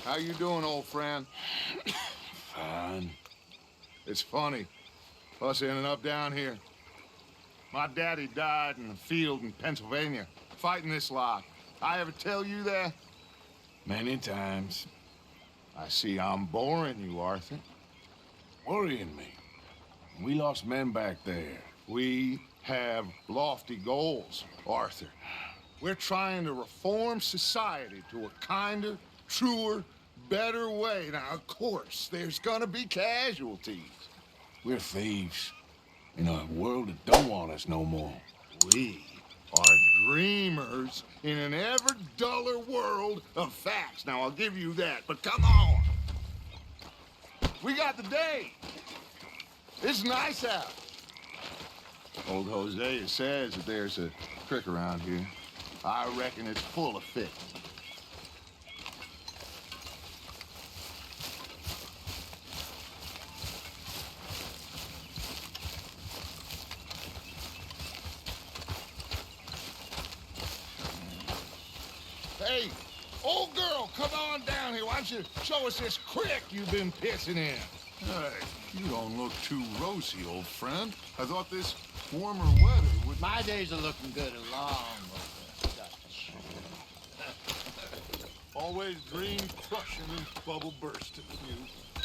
How you doing, old friend? Fine. It's funny, us ending up down here. My daddy died in the field in Pennsylvania, fighting this lot. I ever tell you that? Many times. I see I'm boring you, Arthur. Worrying me. We lost men back there. We have lofty goals, Arthur. We're trying to reform society to a kinder, truer, better way. Now, of course, there's gonna be casualties. We're thieves in a world that don't want us no more. We are dreamers in an ever duller world of facts. Now, I'll give you that, but come on. We got the day. It's nice out. Old Hosea says that there's a creek around here. I reckon it's full of fish. Hey, old girl, come on down here. Why don't you show us this creek you've been pissing in? Hey, you don't look too rosy, old friend. I thought this warmer weather would... My days are looking good along with the Dutch. Always dream crushing and bubble bursting you.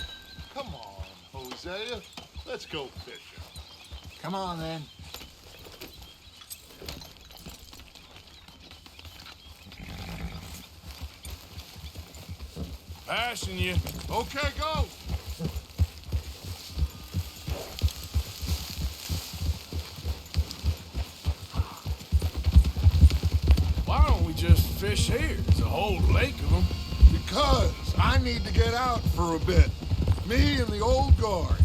Come on, Hosea. Let's go fishing. Come on, then. Passing you. Okay, go. Why don't we just fish here? There's a whole lake of them. Because I need to get out for a bit. Me and the old guard.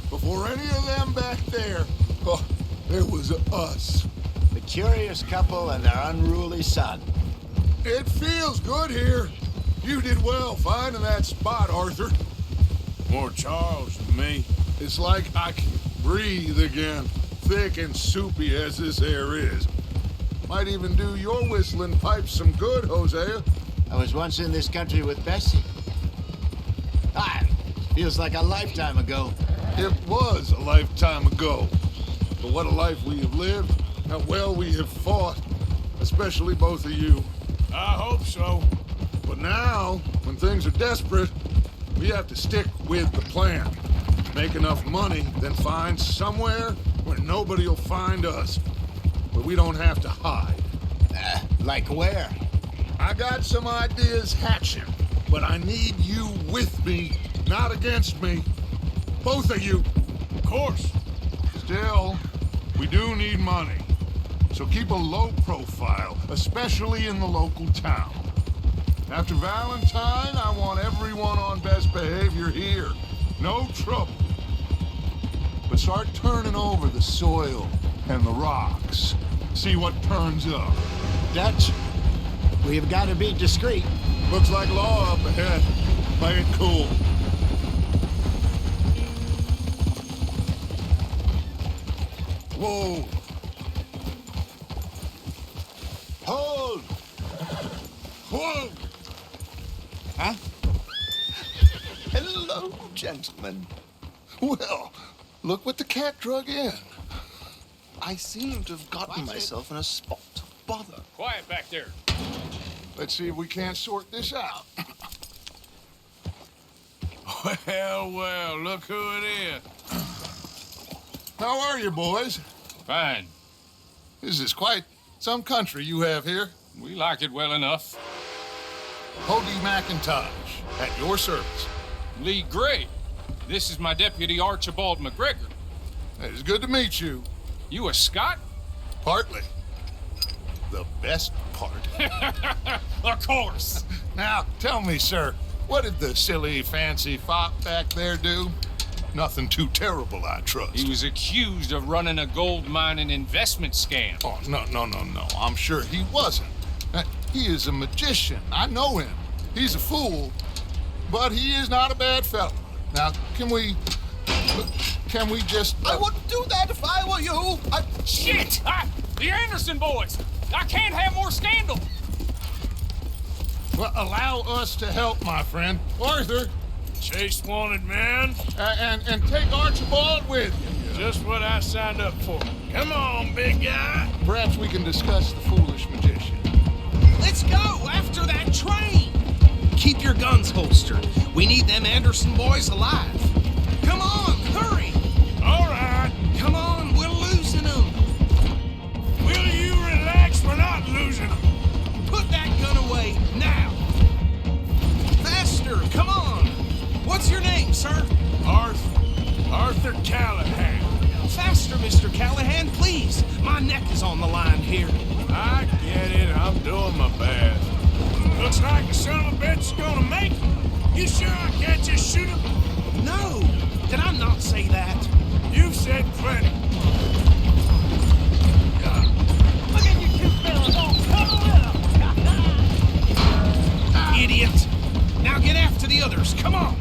Before any of them back there, oh, there was us. The curious couple and their unruly son. It feels good here. You did well finding that spot, Arthur. More Charles than me. It's like I can breathe again, thick and soupy as this air is. Might even do your whistling pipes some good, Hosea. I was once in this country with Bessie. Feels like a lifetime ago. It was a lifetime ago. But what a life we have lived, how well we have fought, especially both of you. I hope so. But now, when things are desperate, we have to stick with the plan. Make enough money, then find somewhere where nobody will find us. But we don't have to hide. Like where? I got some ideas hatching, but I need you with me, not against me. Both of you. Of course. Still, we do need money. So keep a low profile, especially in the local town. After Valentine, I want everyone on best behavior here. No trouble. But start turning over the soil and the rocks. See what turns up. Dutch, we've got to be discreet. Looks like law up ahead. Play it cool. Whoa. Hold! Whoa! Huh? Hello, gentlemen. Well, look what the cat drug in. I seem to have gotten myself in a spot to bother. Quiet back there. Let's see if we can't sort this out. Well, look who it is. How are you, boys? Fine. This is quite some country you have here. We like it well enough. Hody McIntosh, at your service. Lee Gray. This is my deputy, Archibald McGregor. It's good to meet you. You a Scot? Partly. The best part. Of course. Now, tell me, sir, what did the silly, fancy fop back there do? Nothing too terrible, I trust. He was accused of running a gold mining investment scam. Oh, no. I'm sure he wasn't. He is a magician. I know him. He's a fool, but he is not a bad fellow. Now, can we just... I wouldn't do that if I were you. Shit! The Anderson boys! I can't have more scandal! Well, allow us to help, my friend. Arthur, Chase wanted man. and take Archibald with you. Just what I signed up for. Come on, big guy. Perhaps we can discuss the foolish magician. Let's go after that train. Keep your guns holstered. We need them Anderson boys alive. Come on, hurry. All right. Come on, we're losing them. Will you relax? We're not losing them. Put that gun away now. Faster, come on. What's your name, sir? Arthur Callahan. Faster, Mr. Callahan, please. My neck is on the line here. I get it. I'm doing my best. Looks like the son of a bitch is gonna make it. You sure I can't just shoot him? No, did I not say that? You've said plenty. Look at you two fellas all cuddled up! Idiot. Now get after the others, come on.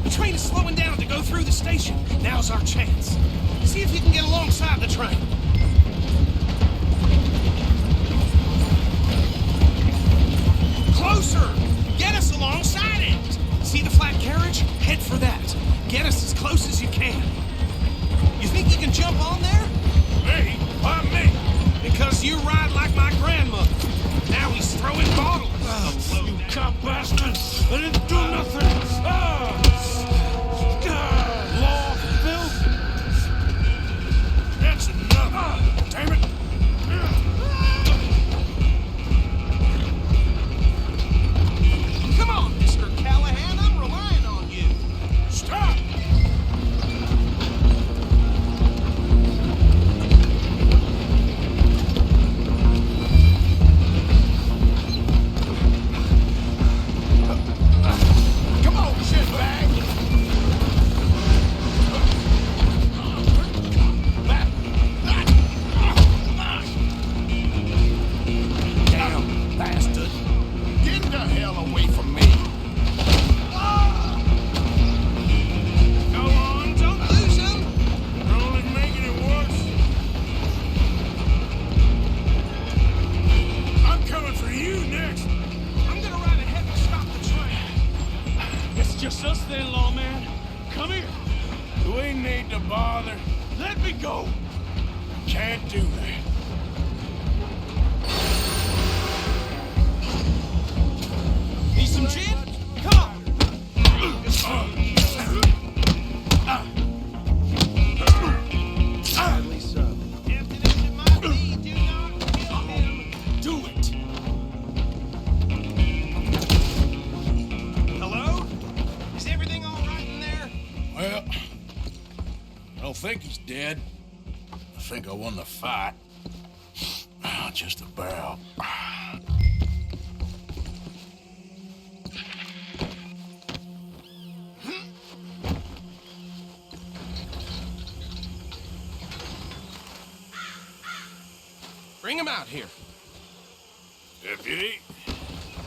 The train is slowing down to go through the station. Now's our chance. See if you can get alongside the train. Closer! Get us alongside it! See the flat carriage? Head for that. Get us as close as you can. You think you can jump on there? Me? Why me? Because you ride like my grandmother. Now he's throwing bottles. You cop bastard! I didn't do nothing! Law, Bill? That's enough! Damn it! Come on, Mr. Callahan, I'm relying on you. Stop! Come on, shitbag! Damn bastard. Get the hell away from me! Go on, don't lose him. You're only making it worse. I'm coming for you next. I'm gonna ride ahead and stop the train. It's just us then, lawman. Come here. Do we need to bother? Let me go. Can't do that. Need some gin? Come on. Sadly so. Captain, as it might be, do not kill him. Do it. Hello? Is everything all right in there? Well, I don't think he's dead. I think I won the fight. Just about. Bring him out here. Deputy,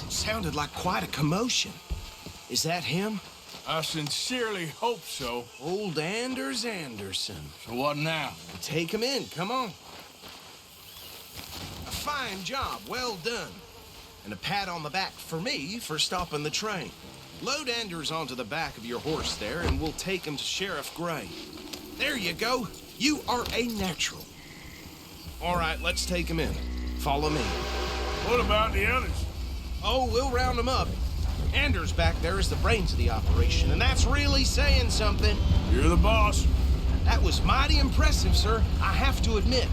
Sounded like quite a commotion. Is that him? I sincerely hope so. Old Anders Anderson. So what now? Take him in, come on. A fine job, well done. And a pat on the back for me for stopping the train. Load Anders onto the back of your horse there, and we'll take him to Sheriff Gray. There you go. You are a natural. All right, let's take him in. Follow me. What about the others? Oh, we'll round them up. Anders back there is the brains of the operation, and that's really saying something. You're the boss. That was mighty impressive, sir. I have to admit.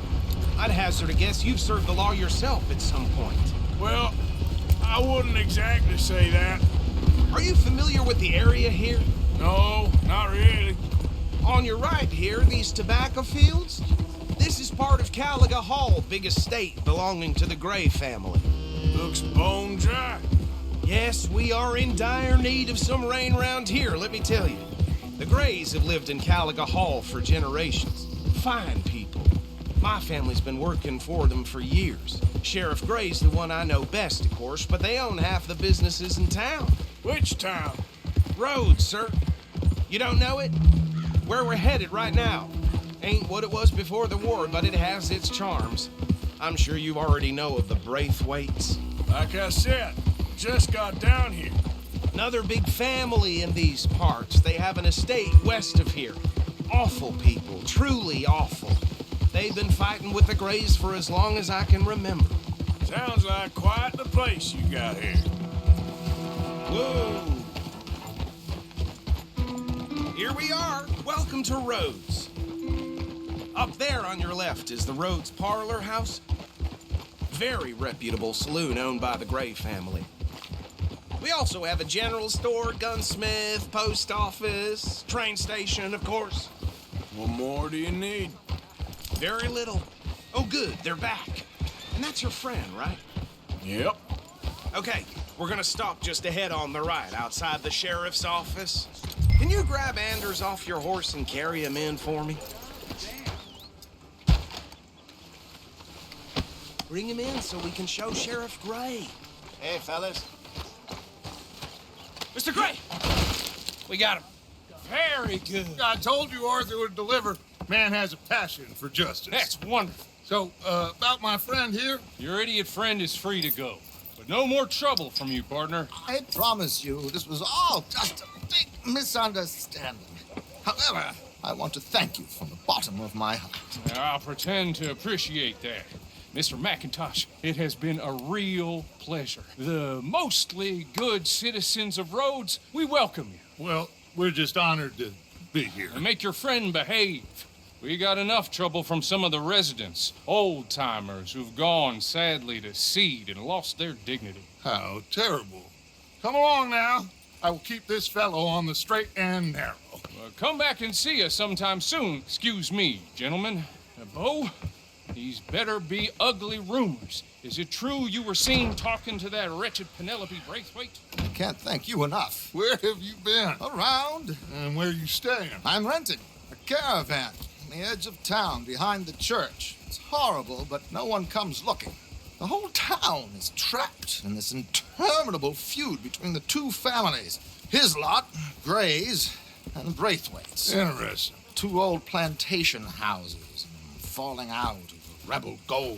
I'd hazard a guess you've served the law yourself at some point. Well, I wouldn't exactly say that. Are you familiar with the area here? No, not really. On your right here, these tobacco fields? This is part of Caliga Hall, big estate belonging to the Gray family. Looks bone dry. Yes, we are in dire need of some rain round here, let me tell you. The Grays have lived in Caliga Hall for generations. Fine people. My family's been working for them for years. Sheriff Gray's the one I know best, of course, but they own half the businesses in town. Which town? Rhodes, sir. You don't know it? Where we're headed right now. Ain't what it was before the war, but it has its charms. I'm sure you already know of the Braithwaites. Like I said, just got down here. Another big family in these parts. They have an estate west of here. Awful people, truly awful. They've been fighting with the Greys for as long as I can remember. Sounds like quite the place you got here. Whoa! Here we are. Welcome to Rhodes. Up there on your left is the Rhodes Parlor House. Very reputable saloon owned by the Gray family. We also have a general store, gunsmith, post office, train station, of course. What more do you need? Very little. Oh, good, they're back. And that's your friend, right? Yep. Okay, we're gonna stop just ahead on the right, outside the sheriff's office. Can you grab Anders off your horse and carry him in for me? Bring him in so we can show Sheriff Gray. Hey, fellas. Mr. Gray! We got him. Very good. I told you Arthur would deliver. Man has a passion for justice. That's wonderful. So, about my friend here? Your idiot friend is free to go. But no more trouble from you, partner. I promise you, this was all just a big misunderstanding. However, I want to thank you from the bottom of my heart. Now, I'll pretend to appreciate that. Mr. McIntosh, it has been a real pleasure. The mostly good citizens of Rhodes, we welcome you. Well, we're just honored to be here. And make your friend behave. We got enough trouble from some of the residents, old-timers who've gone, sadly, to seed and lost their dignity. How terrible. Come along now. I will keep this fellow on the straight and narrow. Come back and see us sometime soon. Excuse me, gentlemen. Bo, these better be ugly rumors. Is it true you were seen talking to that wretched Penelope Braithwaite? I can't thank you enough. Where have you been? Around, And where you staying? I'm renting a caravan on the edge of town behind the church. It's horrible, but no one comes looking. The whole town is trapped in this interminable feud between the two families. His lot, Gray's, and Braithwaite's. Interesting. Two old plantation houses, and falling out over rebel gold,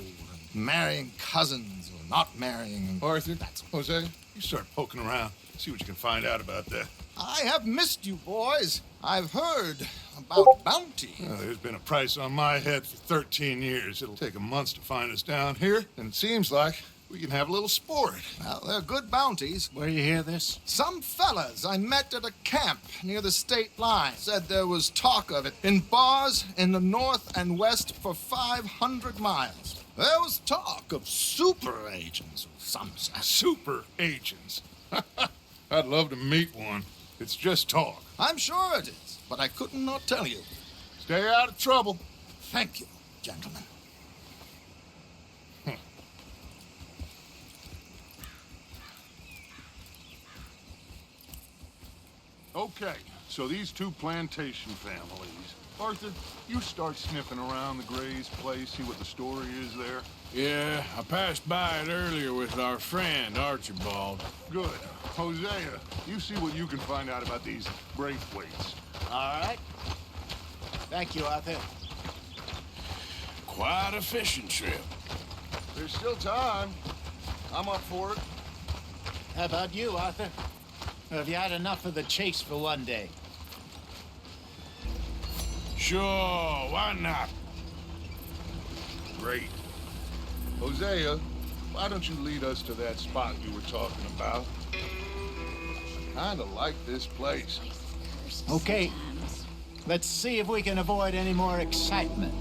and marrying cousins or not marrying. Arthur, Jose, you start poking around. See what you can find out about that. I have missed you, boys. I've heard about bounty. There's been a price on my head for 13 years. It'll take 'em months to find us down here, and it seems like we can have a little sport. Well, they're good bounties. Where you hear this? Some fellas I met at a camp near the state line said there was talk of it in bars in the north and west for 500 miles. There was talk of super agents of some sort. Super agents. I'd love to meet one. It's just talk. I'm sure it is, but I couldn't not tell you. Stay out of trouble. Thank you, gentlemen. Okay, so these two plantation families. Arthur, you start sniffing around the Gray's place, see what the story is there. Yeah, I passed by it earlier with our friend, Archibald. Good. Hosea, you see what you can find out about these Braithwaites. All right. Thank you, Arthur. Quite a fishing trip. There's still time. I'm up for it. How about you, Arthur? Or have you had enough of the chase for one day? Sure, why not? Great. Hosea, why don't you lead us to that spot you were talking about? I kinda like this place. Okay. Let's see if we can avoid any more excitement.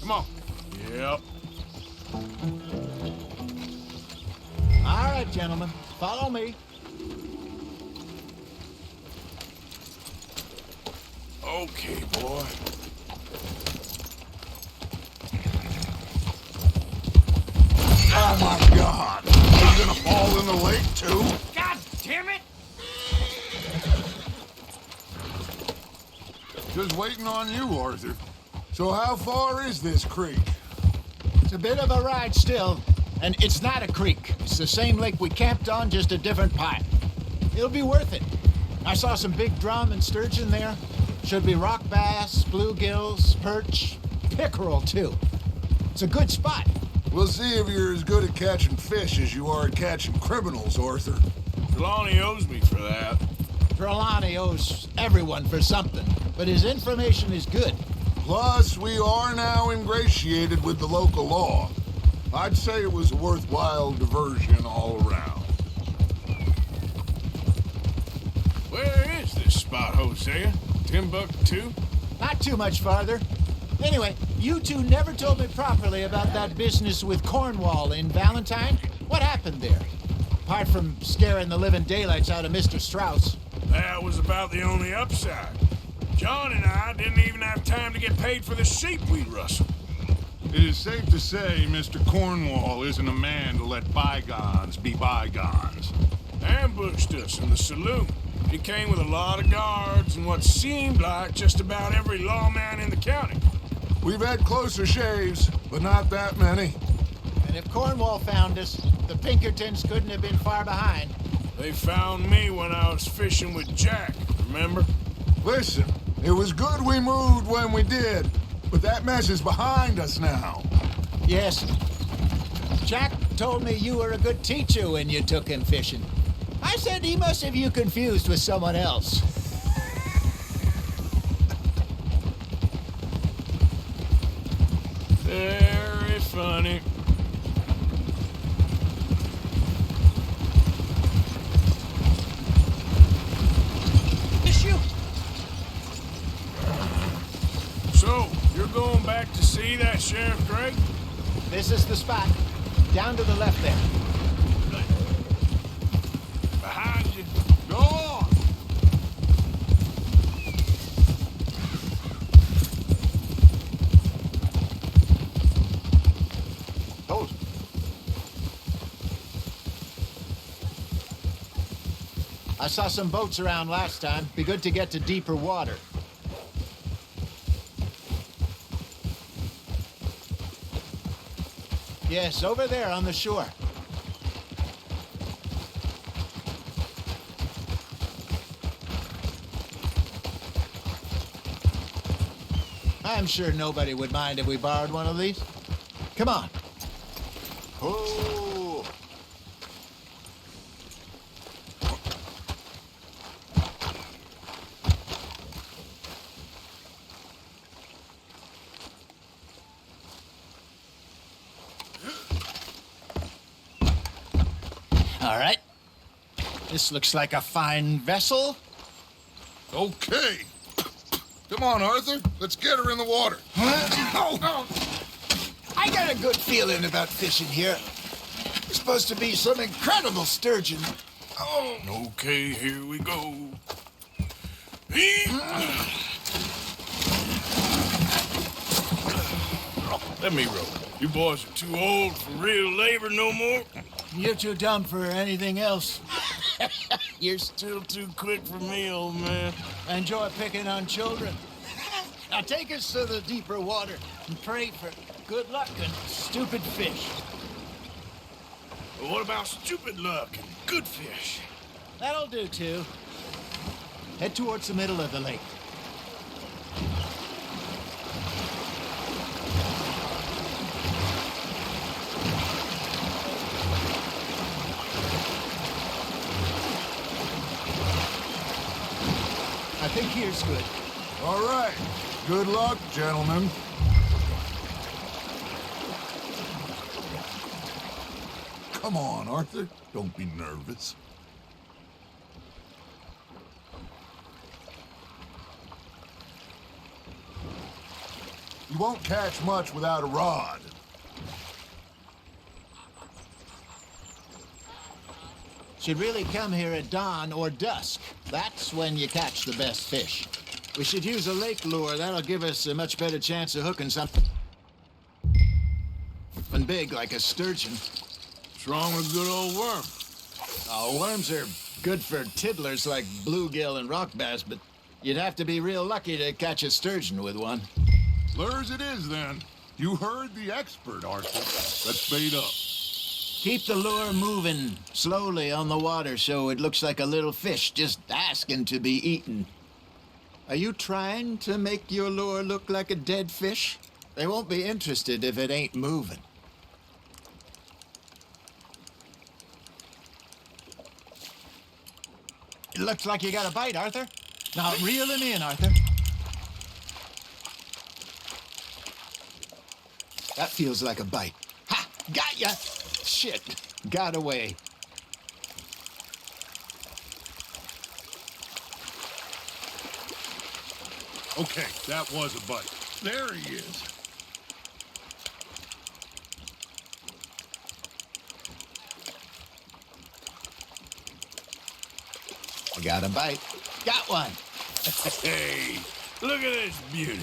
Come on. Yep. All right, gentlemen. Follow me. Okay, boy. Oh my God! Are you gonna fall in the lake too? God damn it! Just waiting on you, Arthur. So how far is this creek? It's a bit of a ride still. And it's not a creek. It's the same lake we camped on, just a different pipe. It'll be worth it. I saw some big drum and sturgeon there. Should be rock bass, bluegills, perch, pickerel, too. It's a good spot. We'll see if you're as good at catching fish as you are at catching criminals, Arthur. Trelawney owes me for that. Trelawney owes everyone for something, but his information is good. Plus, we are now ingratiated with the local law. I'd say it was a worthwhile diversion all around. Where is this spot, Hosea? Timbuktu? Not too much farther. Anyway, you two never told me properly about that business with Cornwall in Valentine. What happened there? Apart from scaring the living daylights out of Mr. Strauss. That was about the only upside. John and I didn't even have time to get paid for the sheep we rustled. It is safe to say Mr. Cornwall isn't a man to let bygones be bygones. Ambushed us in the saloon. He came with a lot of guards and what seemed like just about every lawman in the county. We've had closer shaves, but not that many. And if Cornwall found us, the Pinkertons couldn't have been far behind. They found me when I was fishing with Jack, remember? Listen, it was good we moved when we did, but that mess is behind us now. Yes. Jack told me you were a good teacher when you took him fishing. I said he must have you confused with someone else. Very funny. Issue? So, you're going back to see that Sheriff Craig? This is the spot. Down to the left there. Behind you. Go on! Hold. I saw some boats around last time. Be good to get to deeper water. Yes, over there on the shore. I'm sure nobody would mind if we borrowed one of these. Come on. Oh. All right. This looks like a fine vessel. Okay. Come on, Arthur. Let's get her in the water. I got a good feeling about fishing here. There's supposed to be some incredible sturgeon. Oh. Okay, here we go. Let me roll. You boys are too old for real labor no more. You're too dumb for anything else. You're still too quick for me, old man. Enjoy picking on children. Now take us to the deeper water and pray for good luck and stupid fish. But what about stupid luck and good fish? That'll do, too. Head towards the middle of the lake. I think here's good. All right. Good luck, gentlemen. Come on, Arthur. Don't be nervous. You won't catch much without a rod. Should really come here at dawn or dusk. That's when you catch the best fish. We should use a lake lure. That'll give us a much better chance of hooking something big like a sturgeon. What's wrong with good old worm? Oh, worms are good for tiddlers like bluegill and rock bass, but you'd have to be real lucky to catch a sturgeon with one. Lures it is, then. You heard the expert, Arthur. Let's bait up. Keep the lure moving slowly on the water so it looks like a little fish just asking to be eaten. Are you trying to make your lure look like a dead fish? They won't be interested if it ain't moving. It looks like you got a bite, Arthur. Now reel him in, Arthur. That feels like a bite. Ha! Got ya! Shit, got away. Okay, that was a bite. There he is. I got a bite. Got one. Hey, look at this beauty.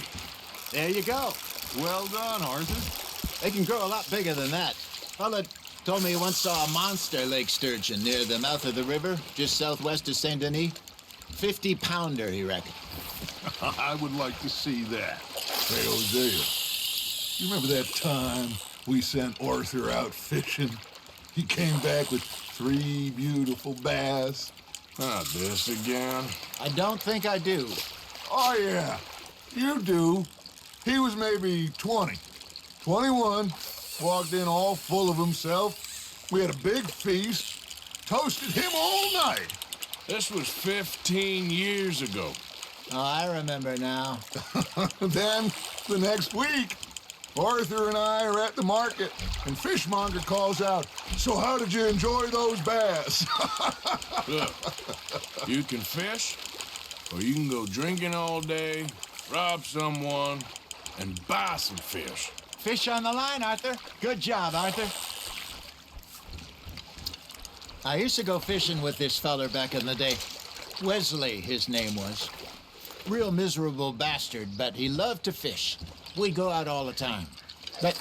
There you go. Well done, Arthur. They can grow a lot bigger than that. Fella told me he once saw a monster lake sturgeon near the mouth of the river, just southwest of Saint Denis. 50-pounder, he reckoned. I would like to see that. Hey, Hosea, you remember that time we sent Arthur out fishing? He came back with 3 beautiful bass. Not this again. I don't think I do. Oh, yeah, you do. He was maybe 20, 21, walked in all full of himself. We had a big feast, toasted him all night. This was 15 years ago. Oh, I remember now. Then, the next week, Arthur and I are at the market, and Fishmonger calls out, "So how did you enjoy those bass?" Look, you can fish, or you can go drinking all day, rob someone, and buy some fish. Fish on the line, Arthur. Good job, Arthur. I used to go fishing with this feller back in the day. Wesley, his name was. Real miserable bastard, but he loved to fish. We'd go out all the time. But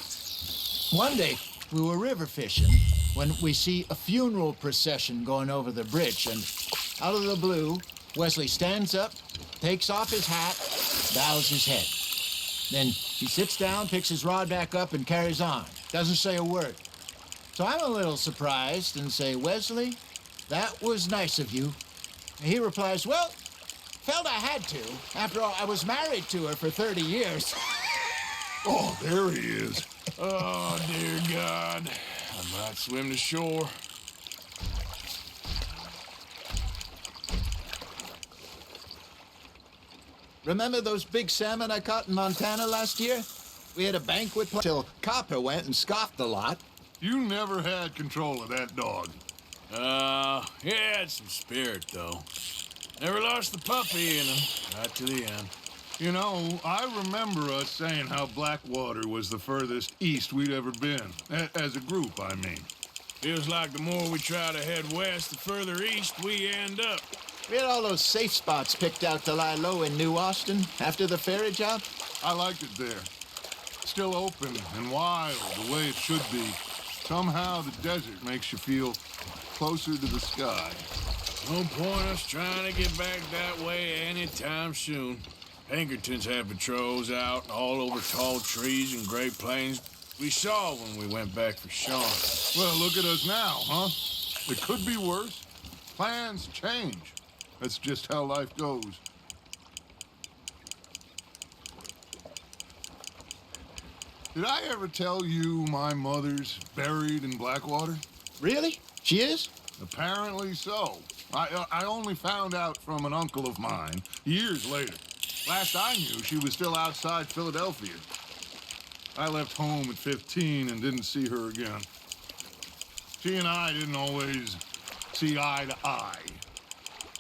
one day, we were river fishing when we see a funeral procession going over the bridge, and out of the blue, Wesley stands up, takes off his hat, bows his head. Then he sits down, picks his rod back up, and carries on. Doesn't say a word. So I'm a little surprised and say, "Wesley, that was nice of you." And he replies, "Well, felt I had to. After all, I was married to her for 30 years. Oh, there he is. Oh, dear God. I might swim to shore. Remember those big salmon I caught in Montana last year? We had a banquet till Copper went and scoffed a lot. You never had control of that dog. He had some spirit, though. Never lost the puppy in him, right to the end. You know, I remember us saying how Blackwater was the furthest east we'd ever been. As a group, I mean. Feels like the more we try to head west, the further east we end up. We had all those safe spots picked out to lie low in New Austin after the ferry job. I liked it there. Still open and wild, the way it should be. Somehow the desert makes you feel closer to the sky. No point us trying to get back that way anytime soon. Pinkertons had patrols out all over tall trees and Great Plains. We saw when we went back for Sean. Well, look at us now, huh? It could be worse. Plans change. That's just how life goes. Did I ever tell you my mother's buried in Blackwater? Really? She is? Apparently so. I only found out from an uncle of mine years later. Last I knew, she was still outside Philadelphia. I left home at 15 and didn't see her again. She and I didn't always see eye to eye.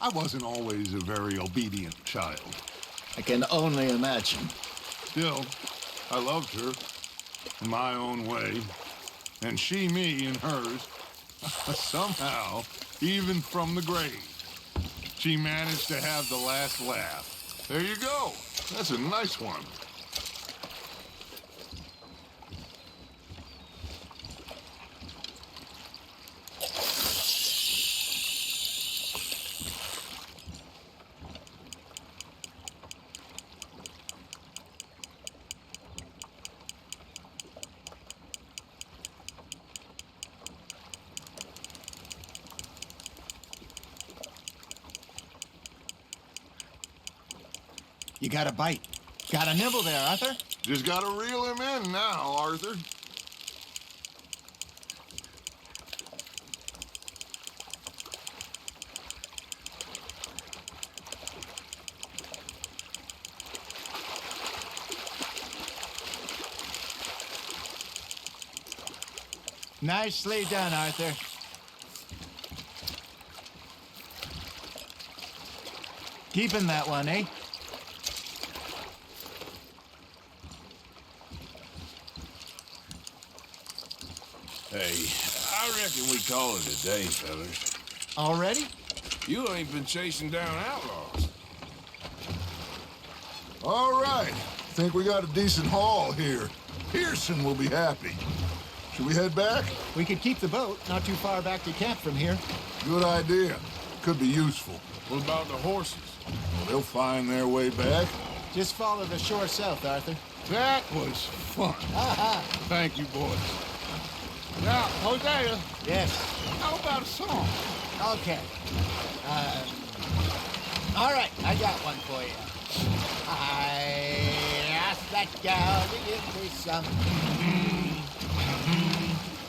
I wasn't always a very obedient child. I can only imagine. Still, I loved her in my own way, and she me in hers. Somehow, even from the grave, she managed to have the last laugh. There you go. That's a nice one. You got a bite. Got a nibble there, Arthur? Just gotta reel him in now, Arthur. Nicely done, Arthur. Keeping that one, eh? Hey, I reckon we call it a day, fellas. Already? You ain't been chasing down outlaws. All right. Think we got a decent haul here. Pearson will be happy. Should we head back? We could keep the boat not too far back to camp from here. Good idea. Could be useful. What about the horses? Well, they'll find their way back. Just follow the shore south, Arthur. That was fun. Thank you, boys. Now, Hosea, Yes. how about a song? Okay. All right, I got one for you. I asked that gal to give me some.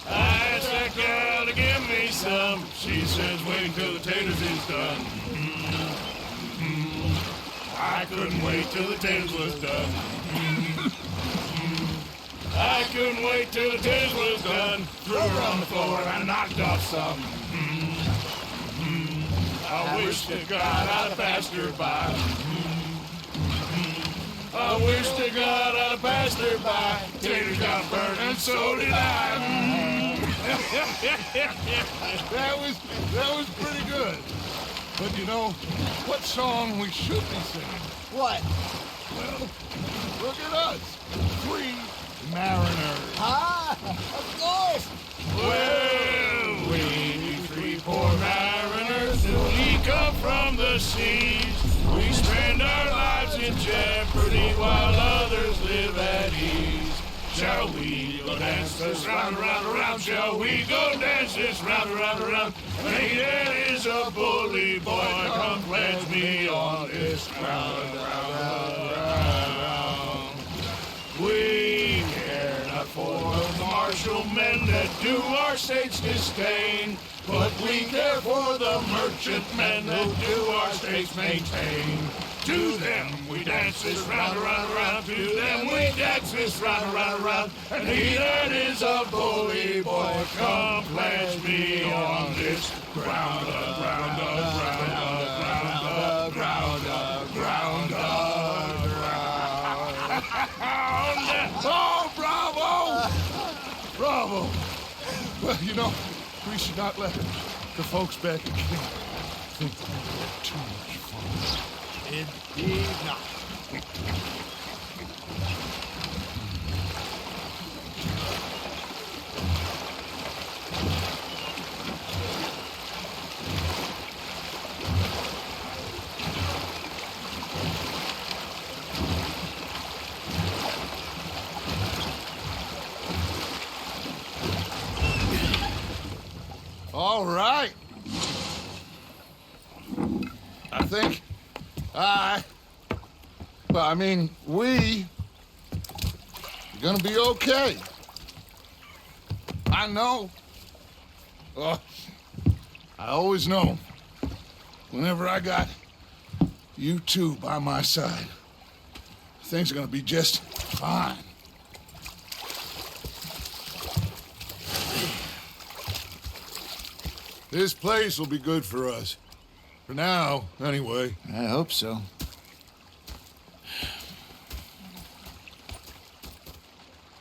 I asked that girl to give me some. She says wait till the taters is done. I couldn't wait till the taters was done. I couldn't wait till the taters was done. Threw her on the floor and knocked off some. I wish to God I'd have passed her by. I wish to God I'd have passed her by. Taters got burned and so did I. That was pretty good. But you know, what song we should be singing? What? Well, look at us. 3 mariners. Ah, of course. Well, we 3 poor mariners, we come from the seas. We spend our lives in jeopardy while others live at ease. Shall we go dance this round, around, around? Shall we go dance this round, around, around? Hey, is a bully boy, come pledge me on this ground, round. We care not for the martial men that do our state's disdain, but we care for the merchant men that do our state's maintain. To them we dance this round, around, around. To them we dance this round, around, around. And he that is a bully boy, come pledge me on this ground, ground, ground, ground, ground, ground, ground. Oh, bravo! Bravo! Well, you know, we should not let the folks back at camp think that we had too much fun. Indeed not. All right. I think we are gonna be okay. I know. I always know. Whenever I got you two by my side, things are gonna be just fine. This place will be good for us. For now, anyway. I hope so.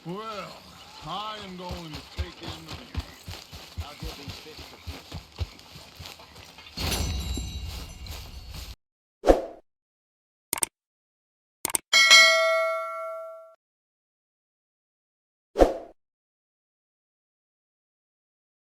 Well, I am going to take in the... I'll give these fish to